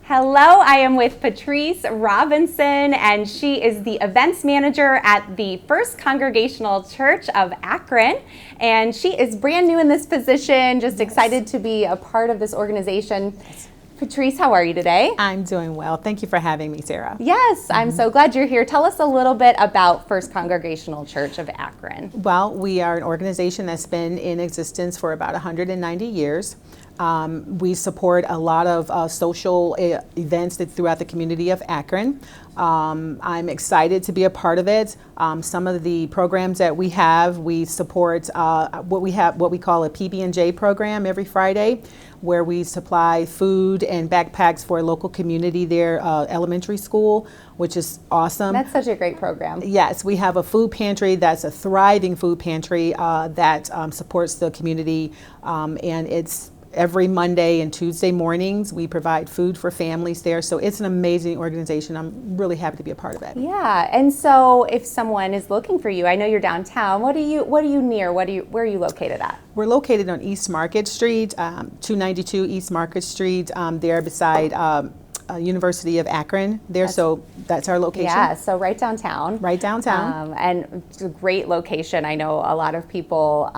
Hello, I am with Patrice Robinson, and she is the events manager at the First Congregational Church of Akron. And she is brand new in this position, just excited to be a part of this organization. Patrice, how are you today? I'm doing well. Thank you for having me, Sarah. Yes, I'm so glad you're here. Tell us a little bit about First Congregational Church of Akron. Well, we are an organization that's been in existence for about 190 years. We support a lot of social events throughout the community of Akron. I'm excited to be a part of it. Some of the programs that we have, we support what we call a PB&J program every Friday, where we supply food and backpacks for a local community there, elementary school, which is awesome. That's such a great program. Yes, we have a food pantry that's a thriving food pantry that supports the community, and it's every Monday and Tuesday mornings. We provide food for families there. So it's an amazing organization. I'm really happy to be a part of it. Yeah. And so if someone is looking for you, I know you're downtown. What are you near? Where are you located at? We're located on East Market Street, 292 East Market Street, there beside University of Akron there. So that's our location. Yeah, so right downtown. Right downtown. And it's a great location. I know a lot of people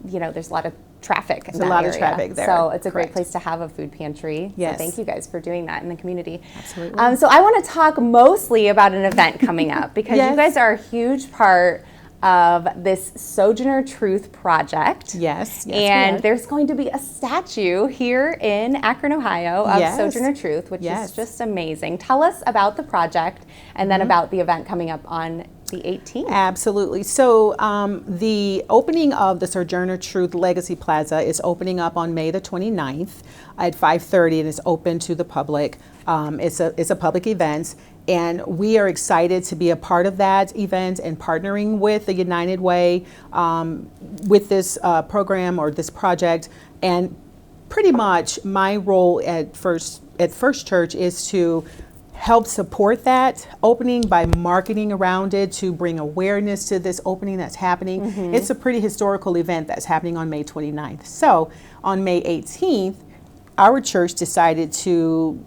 there's a lot of traffic. There's a lot of traffic there. So it's a great place to have a food pantry. Yes. So thank you guys for doing that in the community. Absolutely. So I want to talk mostly about an event coming up because Yes. you guys are a huge part of this Sojourner Truth project. Yes. And there's going to be a statue here in Akron, Ohio of Yes. Sojourner Truth, which Yes. is just amazing. Tell us about the project and then about the event coming up on the 18th. Absolutely. So the opening of the Sojourner Truth Legacy Plaza is opening up on May the 29th at 5:30, and it's open to the public. It's a public event, and we are excited to be a part of that event and partnering with the United Way with this program or this project. And pretty much my role at First Church is to help support that opening by marketing around it to bring awareness to this opening that's happening. Mm-hmm. It's a pretty historical event that's happening on May 29th. So on May 18th, our church decided to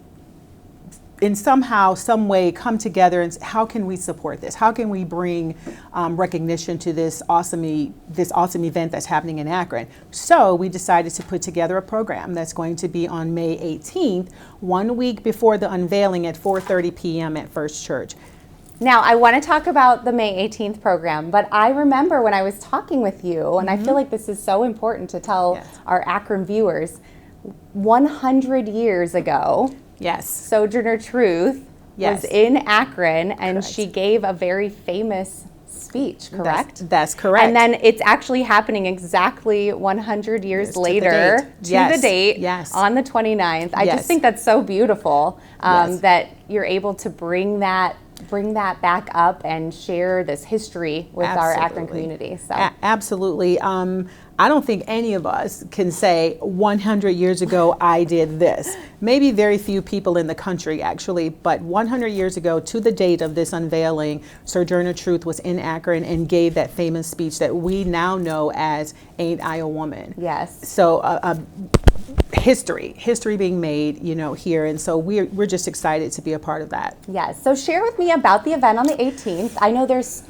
in some way come together and how can we support this? How can we bring recognition to this awesome event that's happening in Akron? So we decided to put together a program that's going to be on May 18th, 1 week before the unveiling at 4:30 p.m. at First Church. Now, I want to talk about the May 18th program, but I remember when I was talking with you, and I feel like this is so important to tell our Akron viewers, 100 years ago, yes, Sojourner Truth was in Akron, and she gave a very famous speech, correct? That's correct. And then it's actually happening exactly 100 years later to the date on the 29th. I just think that's so beautiful that you're able to bring that back up and share this history with our Akron community. So absolutely. I don't think any of us can say 100 years ago I did this. Maybe very few people in the country actually, but 100 years ago to the date of this unveiling, Sojourner Truth was in Akron and gave that famous speech that we now know as Ain't I a Woman? Yes. So history being made, here, and so we're just excited to be a part of that. Yes. So share with me about the event on the 18th. I know there's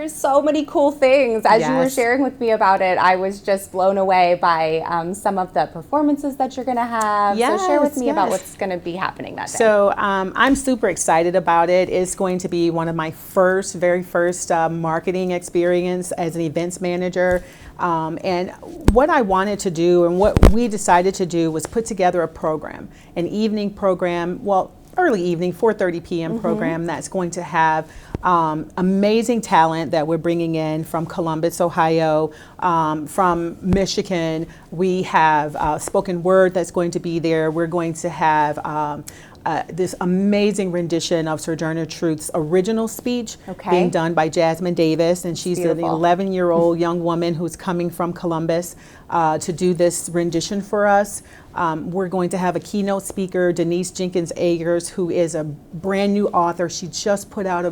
so many cool things. As you were sharing with me about it, I was just blown away by some of the performances that you're going to have. So share with me about what's going to be happening that day. So I'm super excited about it. It's going to be one of my very first marketing experience as an events manager. And what I wanted to do and what we decided to do was put together a program, an evening program, early evening, 4:30 p.m. program that's going to have amazing talent that we're bringing in from Columbus, Ohio, from Michigan. We have spoken word that's going to be there. We're going to have this amazing rendition of Sojourner Truth's original speech being done by Jasmine Davis, and she's an 11-year-old young woman who's coming from Columbus to do this rendition for us. We're going to have a keynote speaker, Denise Jenkins Agers, who is a brand new author. She just put out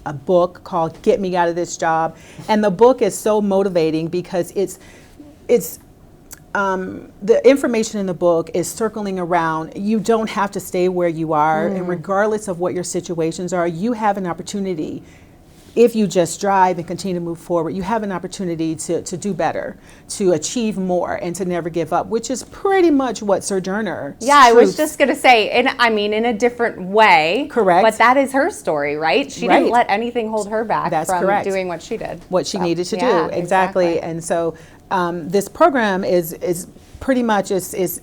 a book called Get Me Out of This Job, and the book is so motivating because it's the information in the book is circling around. You don't have to stay where you are, and regardless of what your situations are, you have an opportunity. If you just drive and continue to move forward, you have an opportunity to do better, to achieve more, and to never give up, which is pretty much what Sojourner. Yeah, I was just going to say, in a different way. Correct. But that is her story, right? She didn't let anything hold her back from doing what she did. What she needed to do, exactly. And so this program is pretty much is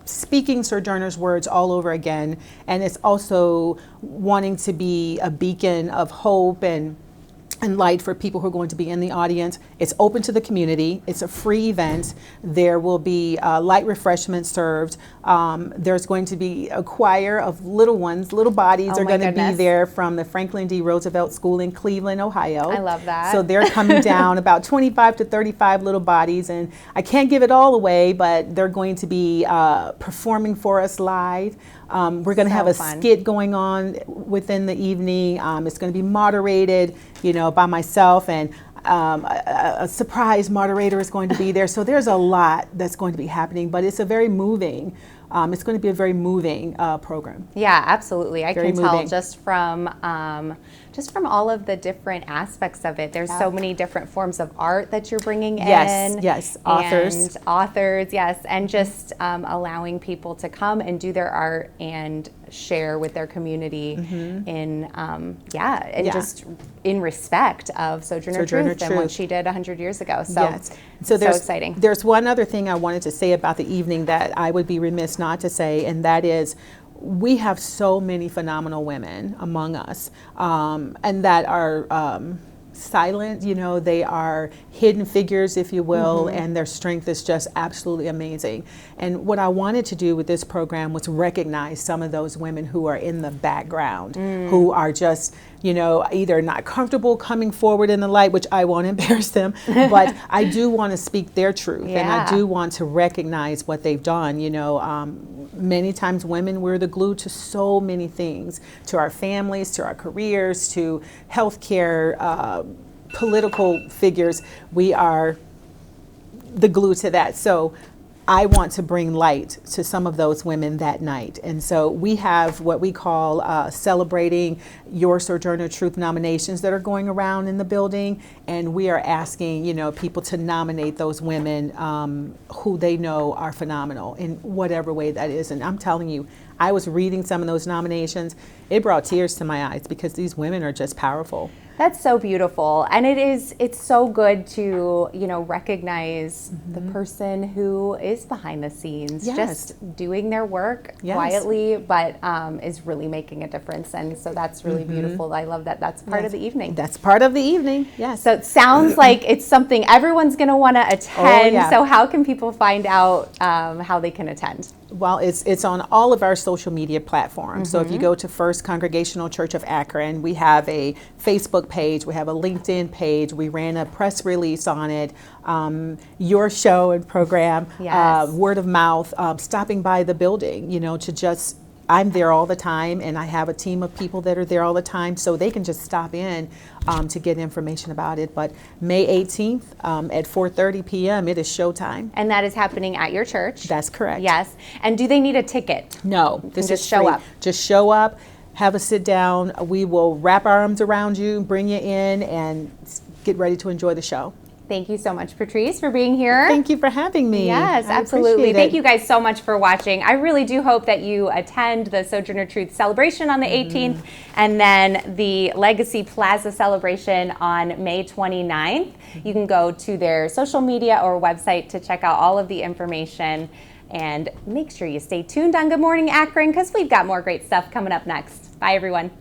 speaking Sojourner's words all over again, and it's also wanting to be a beacon of hope and light for people who are going to be in the audience. It's open to the community. It's a free event. There will be light refreshments served. There's going to be a choir of little ones, little bodies are going to be there from the Franklin D. Roosevelt School in Cleveland, Ohio. I love that. So they're coming down, about 25 to 35 little bodies, and I can't give it all away, but they're going to be performing for us live. We're going to have a skit going on within the evening. It's going to be moderated, by myself, and a surprise moderator is going to be there. So there's a lot that's going to be happening, but it's a very moving. It's going to be a very moving program. Yeah, absolutely. I Very can tell moving. just from all of the different aspects of it. There's so many different forms of art that you're bringing in. Yes, And authors, yes, and just allowing people to come and do their art and share with their community in just in respect of Sojourner Truth and what she did 100 years ago. So, so exciting. There's one other thing I wanted to say about the evening that I would be remiss not to say, and that is we have so many phenomenal women among us, and that are silent, they are hidden figures, if you will, and their strength is just absolutely amazing. And what I wanted to do with this program was recognize some of those women who are in the background, who are just, either not comfortable coming forward in the light, which I won't embarrass them, but I do want to speak their truth, and I do want to recognize what they've done. Many times women, we're the glue to so many things, to our families, to our careers, to healthcare, political figures. We are the glue to that. So I want to bring light to some of those women that night. And so we have what we call celebrating your Sojourner Truth nominations that are going around in the building. And we are asking, people to nominate those women who they know are phenomenal in whatever way that is. And I'm telling you, I was reading some of those nominations. It brought tears to my eyes because these women are just powerful. That's so beautiful. And it's so good to, recognize the person who is behind the scenes, just doing their work quietly, but is really making a difference. And so that's really beautiful. I love that that's part of the evening. That's part of the evening, yes. So it sounds like it's something everyone's going to want to attend. So how can people find out how they can attend? Well, it's on all of our social media platforms. So if you go to First Congregational Church of Akron, we have a Facebook page, we have a LinkedIn page, we ran a press release on it, your show and program, word of mouth, stopping by the building, to just, I'm there all the time, and I have a team of people that are there all the time, so they can just stop in to get information about it. But May 18th at 4:30 p.m., it is showtime. And that is happening at your church? That's correct. Yes. And do they need a ticket? No. This is just show up. Just show up, have a sit down. We will wrap our arms around you, bring you in, and get ready to enjoy the show. Thank you so much, Patrice, for being here. Thank you for having me. Yes, absolutely. Thank you guys so much for watching. I really do hope that you attend the Sojourner Truth celebration on the 18th and then the Legacy Plaza celebration on May 29th. You can go to their social media or website to check out all of the information. And make sure you stay tuned on Good Morning Akron because we've got more great stuff coming up next. Bye, everyone.